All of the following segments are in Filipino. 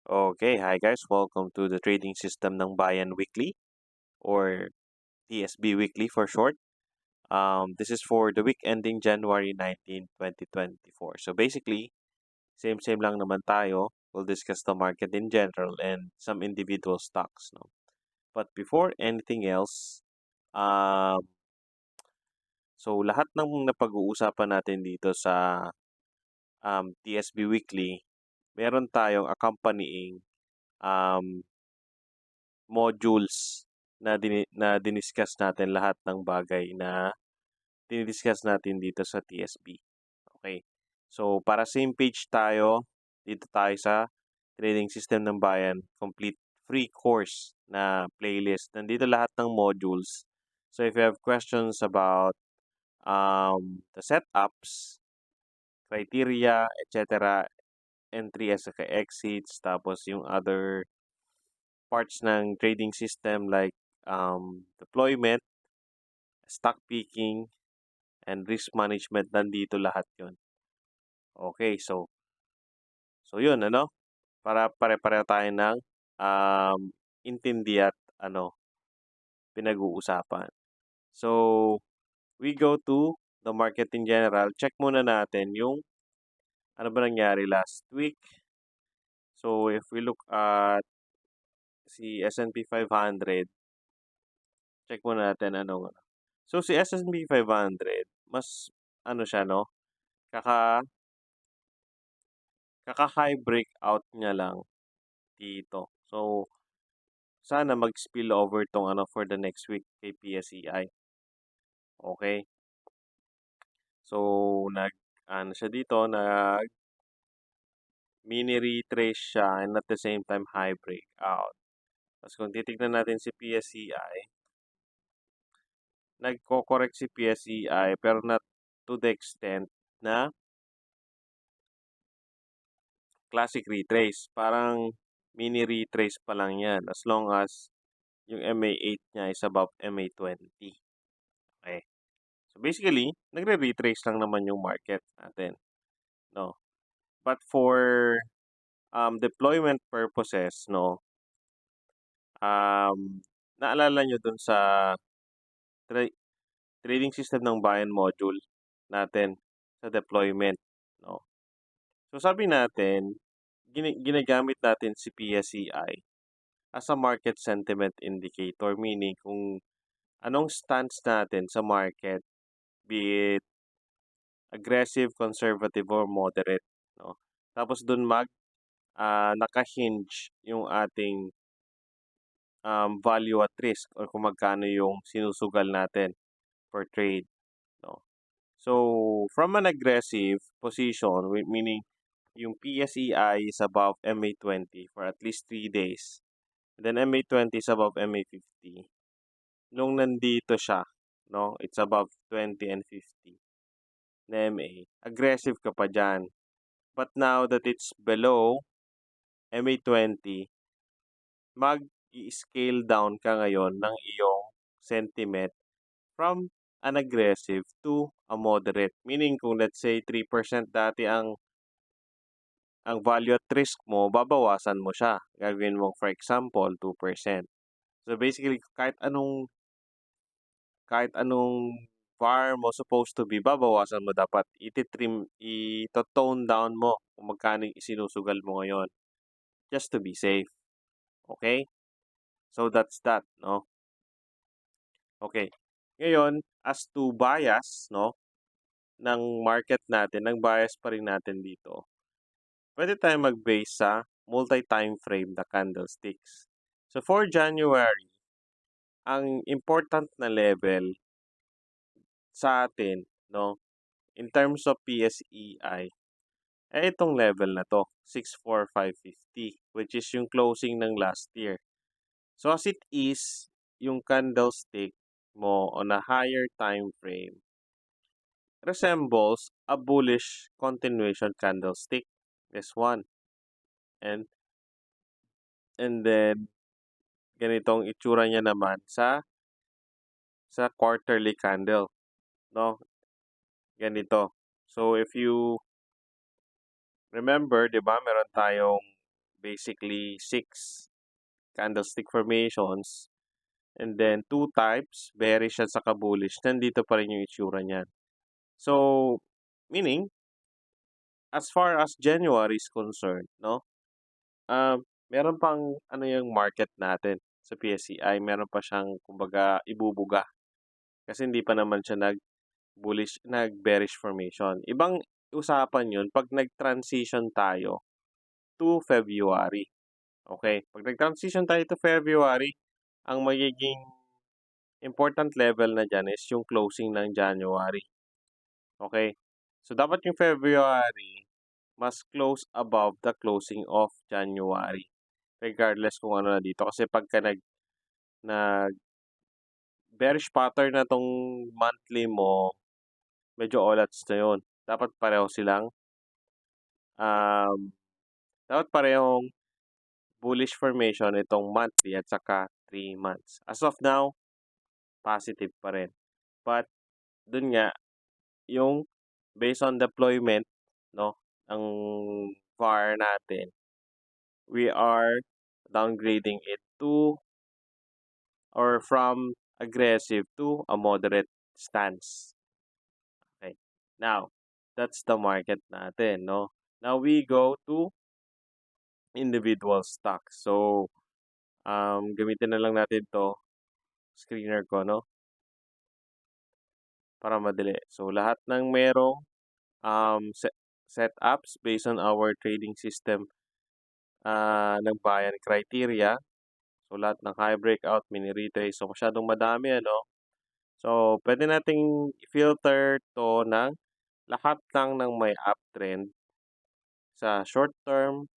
Okay, hi guys. Welcome to the Trading System ng Bayan Weekly or TSB Weekly for short. This is for the week ending January 19, 2024. So basically, same lang naman tayo. We'll discuss the market in general and some individual stocks. No? But before anything else, um, so lahat ng napag-uusapan natin dito sa TSB Weekly, meron tayong accompanying um, modules na diniscuss natin lahat ng bagay na dinidiscuss natin dito sa TSB. Okay. So, para same page tayo, dito tayo sa Trading System ng Bayan, complete free course na playlist. Nandito lahat ng modules. So, if you have questions about the setups, criteria, etc., entry as exits, tapos yung other parts ng trading system like deployment, stock picking, and risk management, nandito lahat yon. Okay, so yun, ano? Para pare-pareho tayo ng um, intindi at pinag-uusapan. So, we go to the market in general. Check muna natin yung ano ba nangyari last week. So, if we look at si S&P 500, check muna natin ano. So, si S&P 500, mas ano siya, no? Kaka Kaka-high breakout niya lang dito. So, sana mag-spill over tong for the next week kay PSEI. Okay? So, siya dito, mini retrace siya and at the same time high breakout. Tapos kung titignan natin si PSEI, nagko-correct si PSEI pero not to the extent na classic retrace. Parang mini retrace pa lang yan as long as yung MA8 niya is above MA20. Okay. So basically, nagre-retrace lang naman yung market natin, no? But for deployment purposes, no, naalala nyo dun sa tra- trading system ng Bayan module natin sa deployment, no? So sabi natin, ginagamit natin si PSEI as a market sentiment indicator, meaning kung anong stance natin sa market, be it aggressive, conservative, or moderate, no? Tapos dun naka-hinge yung ating value at risk or kung magkano yung sinusugal natin per trade, no? So, from an aggressive position, meaning yung PSEI is above MA20 for at least 3 days, and then MA20 is above MA50, nung nandito siya, no, it's above 20 and 50 na MA, aggressive ka pa dyan. But now that it's below MA20, mag-i-scale down ka ngayon ng iyong sentiment from an aggressive to a moderate. Meaning kung let's say 3% dati ang value at risk mo, babawasan mo siya. Gagawin mo for example 2%. So basically kahit anong VAR mo supposed to be, babawasan mo dapat. I-tone down mo kung magkano yung isinusugal mo ngayon just to be safe. Okay? So that's that, no? Okay. Ngayon, as to bias, no, ng market natin, ng bias pa rin natin dito, pwede tayong mag-base sa multi-time frame na candlesticks. So for January, ang important na level sa atin, no, in terms of PSEI, itong level na to, 64550, which is yung closing ng last year. So as it is, yung candlestick mo on a higher time frame resembles a bullish continuation candlestick. This one. And then ganitong itsura niya naman sa quarterly candle, no? Ganito. So if you remember, 'di ba, meron tayong basically 6 candlestick formations, and then 2 types, bearish at saka bullish, nandito pa rin yung itsura niyan. So, meaning, as far as January is concerned, no, meron pang ano yung market natin sa PSCI, meron pa siyang kumbaga ibubuga. Kasi hindi pa naman siya nag-bullish, nag-bearish formation. Ibang usapan yun pag nag-transition tayo to February. Okay? Pag nag-transition tayo to February, ang magiging important level na dyan is yung closing ng January. Okay? So, dapat yung February mas close above the closing of January. Regardless kung ano na dito. Kasi pagka nag bearish pattern na tong monthly mo, medyo olats na yun. Dapat pareho silang, dapat parehong bullish formation itong monthly at saka 3 months. As of now, positive pa rin. But, dun nga, yung based on deployment, no, ang VAR natin, we are downgrading it to or from aggressive to a moderate stance. Okay. Now, that's the market natin, no? Now we go to individual stocks. So, gamitin na lang natin to screener ko, no? Para madali. So, lahat ng merong setups based on our trading system ng Bayan criteria. So, lahat ng high breakout, mini retrace. So, masyadong madami, ano? So, pwede nating filter to ng lahat lang ng may uptrend sa short term,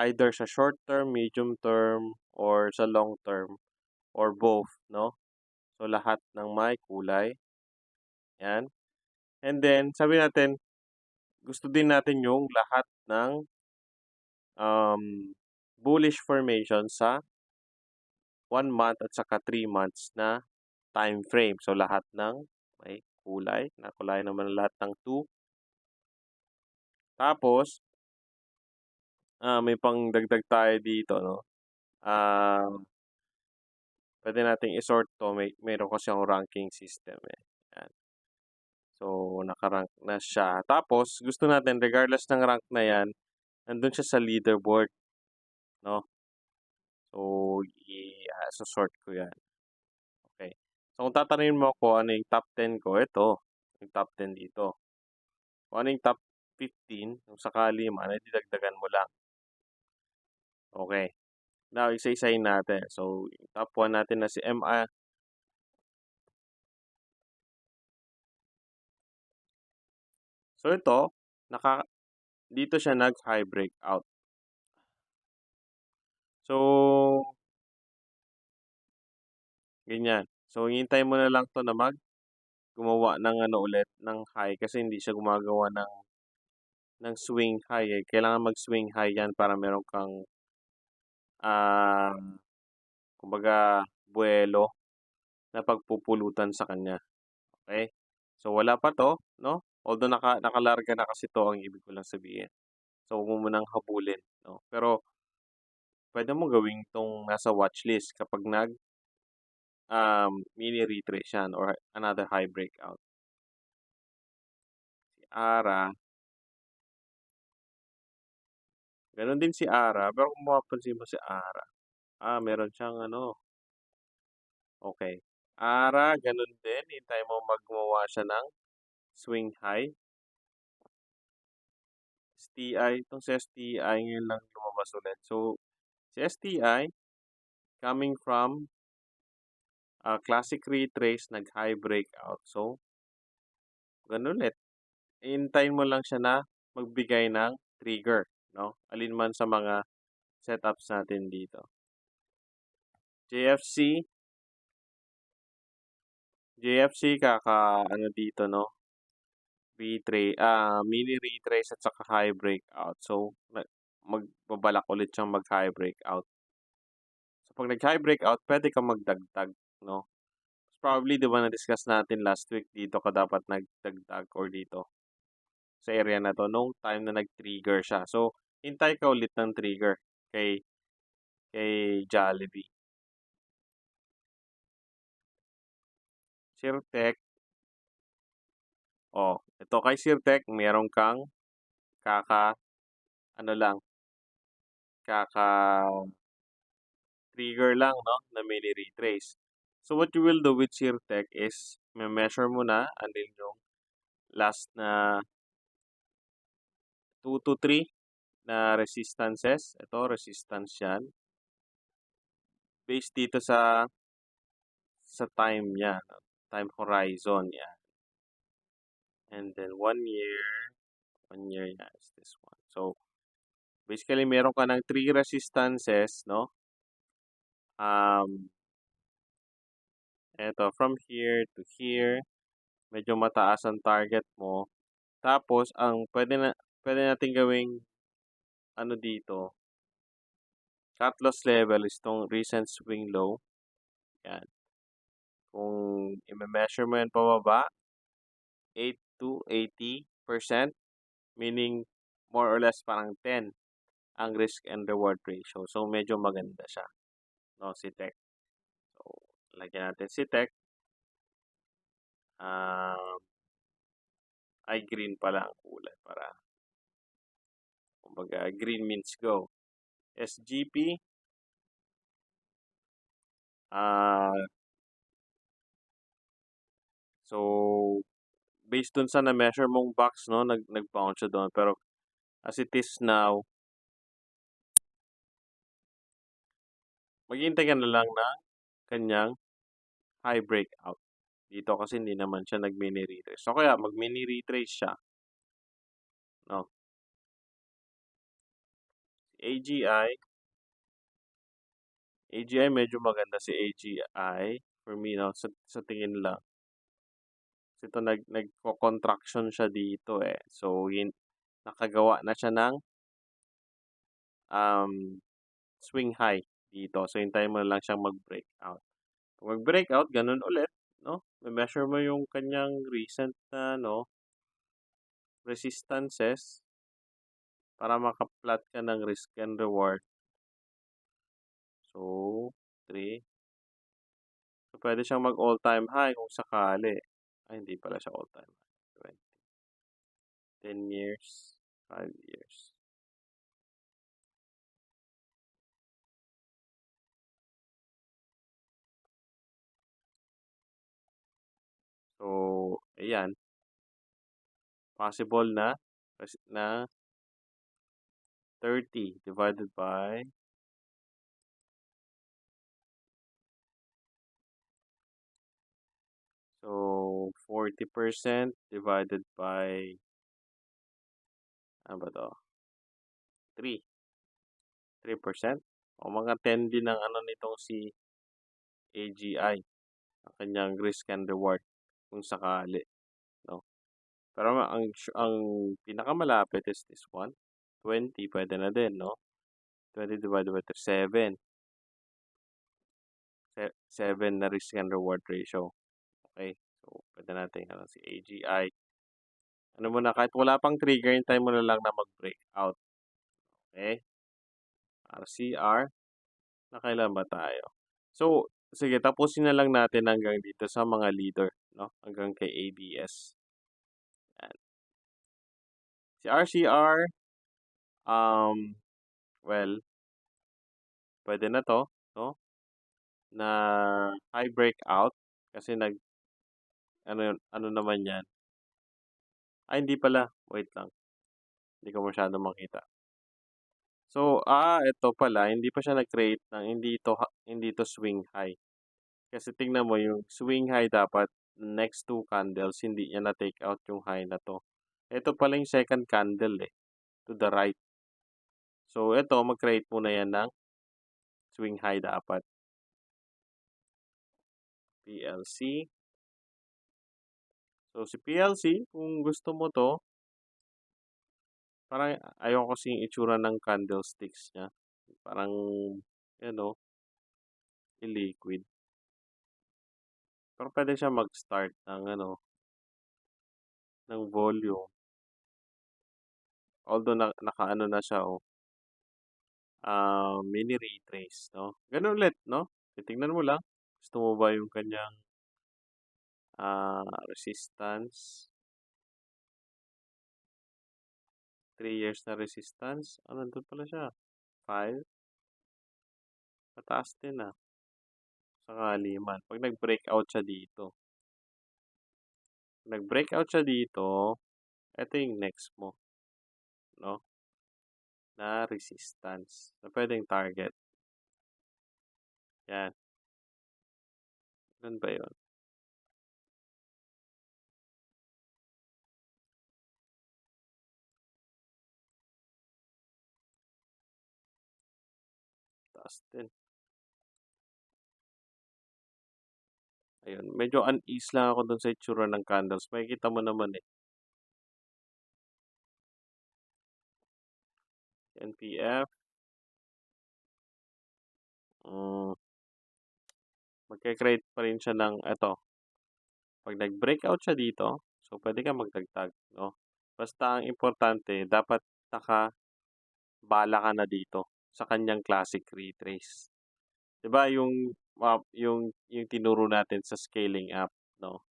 either sa short term, medium term, or sa long term, or both, no? So, lahat ng may kulay. Yan. And then, sabi natin, gusto din natin yung lahat ng bullish formation sa 1 month at saka 3 months na time frame. So, lahat ng may kulay. Nakulay naman lahat ng 2. Tapos, may pangdagdag tayo dito, no? Pwede nating isort to. Meron kasi ang ranking system, eh. Yan. So, nakarank na siya. Tapos, gusto natin, regardless ng rank na yan, nandun siya sa leaderboard, no? So, i-sort ko yan. Okay. So, kung tatanungin mo ako ano yung top 10 ko, ito. Yung top 10 dito. Kung ano yung top 15, kung sakali man, ay didagdagan mo lang. Okay. Now, isa-isahin natin. So, yung top 1 natin na si MA. So, ito, dito siya nag-high breakout. So, ganyan. So, hintayin mo na lang to na gumawa ng ano ulit, ng high kasi hindi siya gumagawa ng swing high, eh. Kailangan mag-swing high yan para meron kang kumbaga buwelo na pagpupulutan sa kanya. Okay? So, wala pa to, no? Although nakalarga na kasi to, ang ibig ko lang sabihin. So, huwag mo munang habulin, no? Pero, pwede mo gawing tong nasa watchlist kapag mini retrace yan or another high breakout. Si ARA, ganun din si ARA, pero kung mapapansin mo si ARA, meron siyang ano, okay. ARA, ganun din, hintay mo gumawa siya ng swing high. STI, itong si STI ngayon lang lumabas ulit. So, si STI, coming from classic retrace, nag-high breakout. So, ganun ulit. Hintayin mo lang siya na magbigay ng trigger, no? Alin man sa mga setups natin dito. JFC, ano dito, no? Mini retrace at saka high breakout. So, magbabalak ulit siyang mag-high breakout. So, pag nag-high breakout, pwede kang magdagdag, no? Probably, di ba, na-discuss natin last week, dito ka dapat nagdagdag or dito sa area na to, nung time na nag-trigger siya. So, hintay ka ulit ng trigger kay Jollibee. Sirtec, ito kay Sirtec meron kang ano lang, trigger lang, no, na mini retrace. So what you will do with Sirtec is measure mo na anil yung last na 2 to 3 na resistances. Ito, resistance yan. Based dito sa time niya, no? Time horizon yan. And then 1 year, 1 year yan is this one. So, basically, meron ka ng 3 resistances, no? Eto, from here to here, medyo mataas ang target mo. Tapos, ang pwede natin gawing ano dito, cut loss level is tong recent swing low. Yan. Kung i-measure mo yan pababa, 8 to 80%, meaning more or less parang 10 ang risk and reward ratio. So, medyo maganda siya, no, si Tech. So, lagyan natin si Tech. Ay green pala ang kulay para kumbaga green means go. SGP, so based dun sa na-measure mong box, no, nag-bounce siya doon. Pero as it is now, maghihintay ka na lang na kanyang high breakout. Dito kasi hindi naman siya nag-mini retrace. So kaya mag-mini retrace siya. No. AGI medyo maganda si AGI for me, no, sa tingin lang. Kasi ito nagko-contraction siya dito eh. So nakagawa na siya ng swing high dito. So hintayin mo na lang siyang mag-breakout. Kung mag-breakout, ganun ulit, no? Measure mo yung kanyang recent na, no, resistances para maka-plot ka ng risk and reward. So, 3. So, pwede siyang mag-all-time high kung sakali. Ay, hindi pala siya all-time high. 10 years, 5 years. So, ayan. Possible na 30 divided by so 40% divided by ano ba to? 3. 3%? O mga 10 din ang ano nitong si AGI. Ang kanyang risk and reward kung sakali, no? Pero ang pinakamalapit is this one. 20 pwede na din, no? 20 divided by 7. 7 na risk and reward ratio. Okay? So, pwede natin si AGI. Ano mo na, kahit wala pang trigger, hintay mo na lang na mag-breakout. Okay? RCR. Nakailan ba tayo? So, sige, tapusin na lang natin hanggang dito sa mga leader, no? Hanggang kay ABS. Yan. Si RCR, well, pwede na to, no? Na high breakout kasi ano naman yan. Ay, hindi pala. Wait lang. Hindi ko masyado makita. So, ito pala, hindi pa siya nag-create ng, hindi to swing high. Kasi tingnan mo, yung swing high dapat next 2 candles, hindi niya na-take out yung high na to. Ito pala yung second candle eh, to the right. So, ito, mag-create muna yan ng swing high dapat. PLC. So, si PLC, kung gusto mo to, parang ayoko kasing itsura ng candlesticks niya. Parang, liquid. Pero pwede siya mag-start ng ng volume. Although nakaano na siya, mini retrace, no? Ganun ulit, no? Titingnan mo lang. Gusto mo ba yung kanyang resistance? 3 years na resistance. Nandun pala siya. 5. Mataas din Saka 5. Pag nag-breakout siya dito. Nag-breakout siya dito, ito yung next mo, no? Na resistance. Na pwedeng target. Yan. Ganun ba yun? Taas din. Ayun. Medyo unease lang ako dun sa itsura ng candles. Makikita mo naman NPF. Magke-create pa rin siya ng ito. Pag nag-breakout siya dito, so pwede ka magdagdag, no? Basta ang importante, dapat nakabala ka na dito sa kanyang classic retrace. 'Di ba yung tinuro natin sa scaling up, no?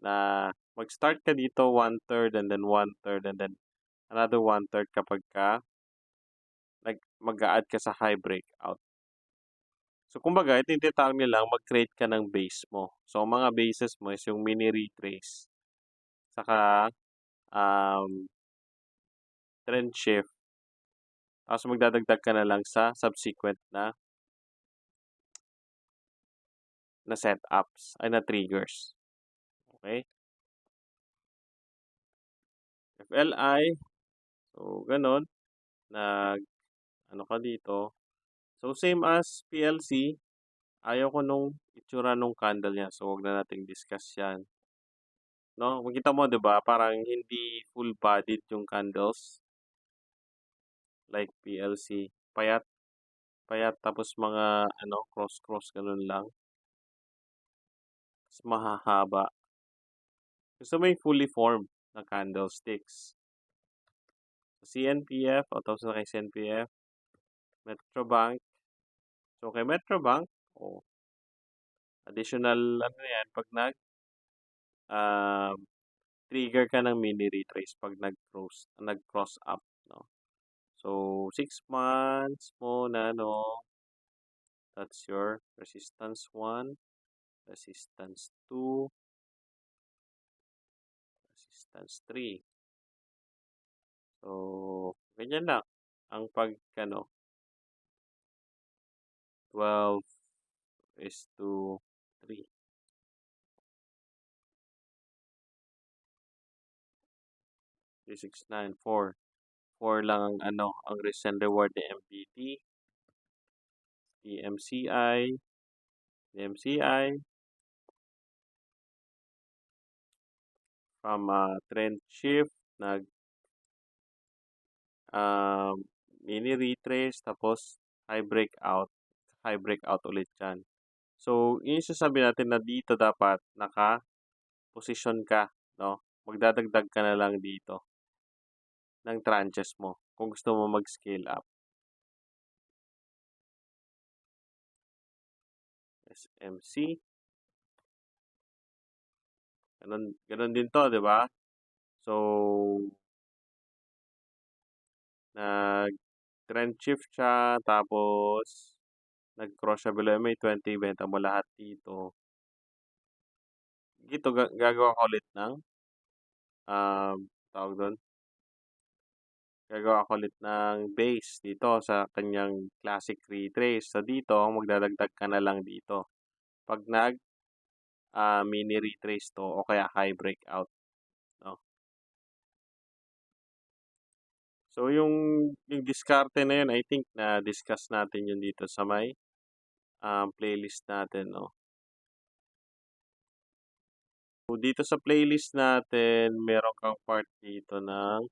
Na mag-start ka dito 1/3 and then 1/3 and then another 1/3 kapag mag-a-add ka sa high breakout. So kumbaga, ito yung tinatawag nilang mag-create ka ng base mo. So ang mga bases mo is yung mini retrace, saka trend shift, tapos magdadagdag ka na lang sa subsequent na setups, ay na triggers. Okay? FLI, so ganun, ano ka dito. So same as PLC, ayaw ko nung itsura nung candle niya, so wag na nating discuss yan. No, makita mo 'di ba, parang hindi full-bodied yung candles. Like PLC, payat tapos mga cross ganun lang. Mas mahahaba. Gusto mo yung fully formed na candlesticks. CNPF, o tapos na kay CNPF, Metrobank. So kay Metrobank, additional yan, pag trigger ka ng mini retrace pag nag-cross up, no? So 6 months mo na, no? That's your resistance 1, resistance 2, resistance 3. So, ganyan lang ang 12:3. 3, 6, 9, 4. 4 lang ang risk and reward ni MPT, DMCI, from trend shift, mini retrace, tapos high breakout ulit yan. So, yun yung sasabi natin na dito dapat naka-position ka, no? Magdadagdag ka na lang dito ng tranches mo kung gusto mo mag-scale up. SMC. Ganun din to, di ba? So, nag-trend shift siya, tapos nag-cross siya below may 20, benta mo lahat dito. Dito, gagawa ka ulit ng, tawag doon, gagawa ko ulit ng base dito sa kanyang classic retrace. So, dito, magdadagdag ka na lang dito. Pag mini retrace to o kaya high breakout, no? So, yung diskarte na yun, I think na discuss natin yun dito sa may playlist natin, no? So, dito sa playlist natin, meron kang part dito ng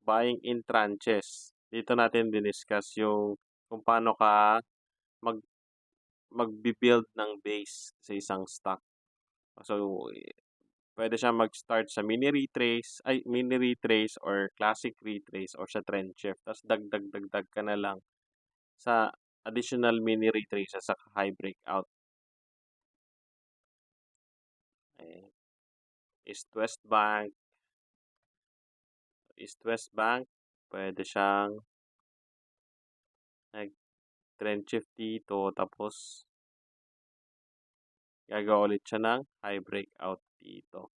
buying in tranches. Dito natin diniscuss yung kung paano ka magbi-build ng base sa isang stock. So, Pwede siyang mag-start sa mini retrace or classic retrace or sa trend shift. Tapos dagdag ka na lang sa additional mini retraces sa high breakout. Ayan. East-West Bank. East-West Bank, pwede siyang nag-trend shift dito tapos gagawa ulit siya ng high breakout dito.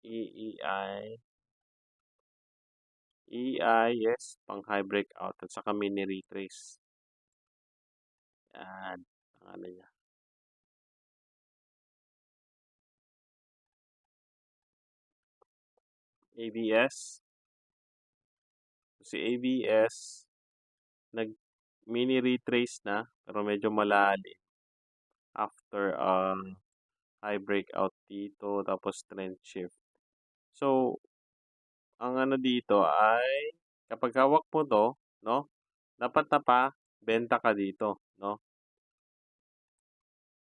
EEI, yes, pang high breakout at saka mini retrace. Yan, ang ano niya. ABS. Si ABS, nag-mini retrace na, pero medyo malalim. After high breakout dito, tapos trend shift. So, ang ano dito ay, kapag hawak mo to, no, dapat benta ka dito, no?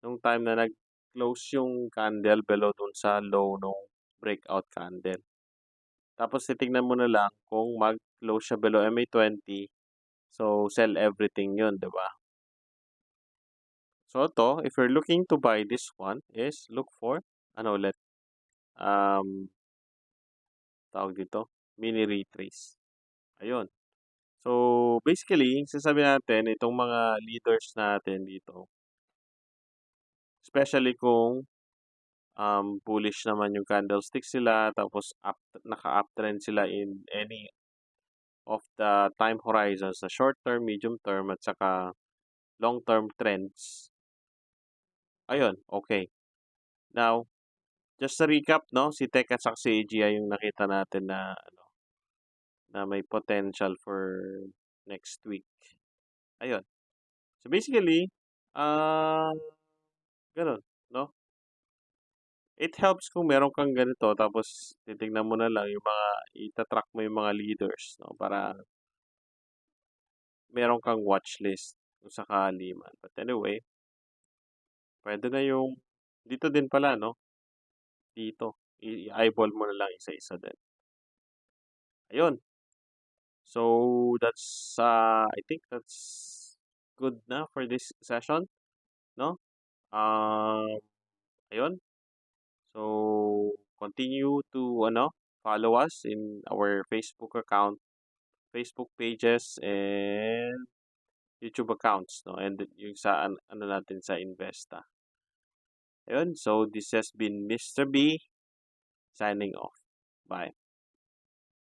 Nung time na nag-close yung candle below dun sa low nung breakout candle. Tapos titignan mo na lang kung mag-close siya below MA20, so sell everything yun, di ba? So to, if you're looking to buy this one, is look for, ano ulit, tawag dito, mini retrace. Ayun. So, basically, sasabi natin, itong mga leaders natin dito, especially kung bullish naman yung candlestick sila, tapos naka-uptrend sila in any of the time horizons na short term, medium term, at saka long term trends. Ayun, okay. Now, just to recap, no, si Tech at saka si AGI yung nakita natin na ano, na may potential for next week. Ayun. So basically, ganun, no? It helps kung meron kang ganito tapos titignan mo na lang yung mga ita-track mo yung mga leaders, no, para meron kang watch list kung sakali man. But anyway, pwede na yung dito din pala, no? Dito, i-eyeball mo na lang isa-isa din. Ayun. So, that's, I think that's good na for this session, no? Ayun. So, continue to, follow us in our Facebook account, Facebook pages, and YouTube accounts, no? And yung sa, ano natin sa Investa. Ayun. So, this has been Mr. B signing off. Bye.